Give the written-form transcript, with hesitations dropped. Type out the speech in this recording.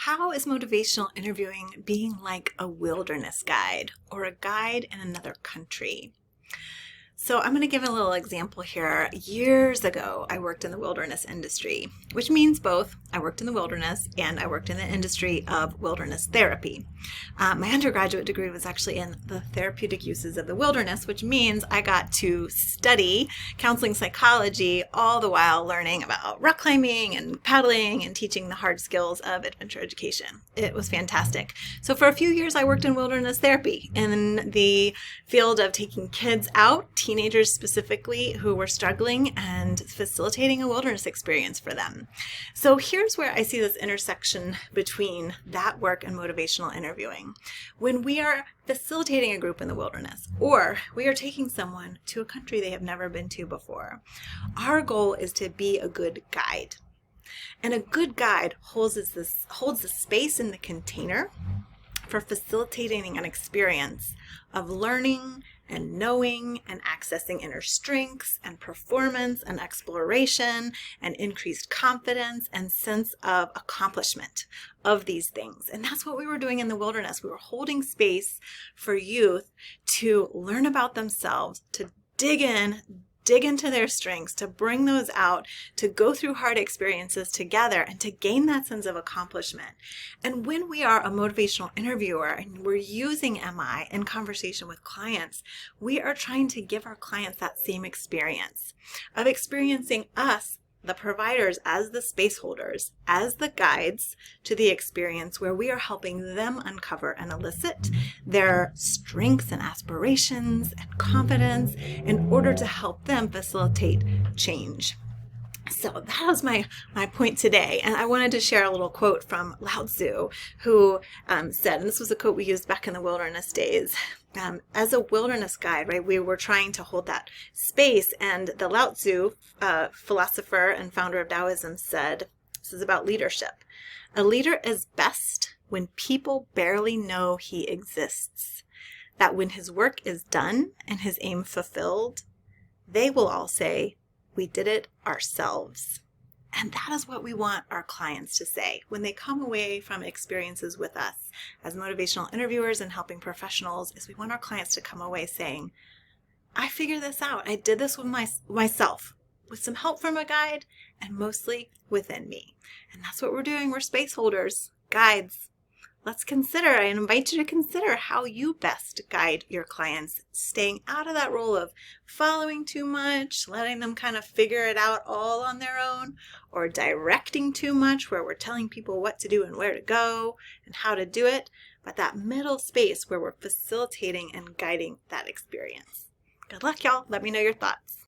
How is motivational interviewing being like a wilderness guide or a guide in another country? So I'm going to give a little example here. Years ago, I worked in the wilderness industry, which means both I worked in the wilderness and I worked in the industry of wilderness therapy. My undergraduate degree was actually in the therapeutic uses of the wilderness, which means I got to study counseling psychology all the while learning about rock climbing and paddling and teaching the hard skills of adventure education. It was fantastic. So for a few years, I worked in wilderness therapy in the field of taking kids out, teenagers specifically, who were struggling and facilitating a wilderness experience for them. So here's where I see this intersection between that work and motivational interviewing. When we are facilitating a group in the wilderness, or we are taking someone to a country they have never been to before, our goal is to be a good guide. And a good guide holds the space in the container for facilitating an experience of learning and knowing and accessing inner strengths and performance and exploration and increased confidence and sense of accomplishment of these things. And that's what we were doing in the wilderness. We were holding space for youth to learn about themselves, to dig into their strengths, to bring those out, to go through hard experiences together and to gain that sense of accomplishment. And when we are a motivational interviewer and we're using MI in conversation with clients, we are trying to give our clients that same experience of experiencing us, the providers, as the space holders, as the guides to the experience, where we are helping them uncover and elicit their strengths and aspirations and confidence in order to help them facilitate change. So that was my point today. And I wanted to share a little quote from Lao Tzu, who said, and this was a quote we used back in the wilderness days, as a wilderness guide, right? We were trying to hold that space. And the Lao Tzu, philosopher and founder of Taoism, said, this is about leadership. A leader is best when people barely know he exists. That when his work is done and his aim fulfilled, they will all say, we did it ourselves. And that is what we want our clients to say when they come away from experiences with us as motivational interviewers and helping professionals, is we want our clients to come away saying, I figured this out. I did this with myself, with some help from a guide and mostly within me. And that's what we're doing. We're space holders, guides. I invite you to consider how you best guide your clients, staying out of that role of following too much, letting them kind of figure it out all on their own, or directing too much where we're telling people what to do and where to go and how to do it, but that middle space where we're facilitating and guiding that experience. Good luck, y'all. Let me know your thoughts.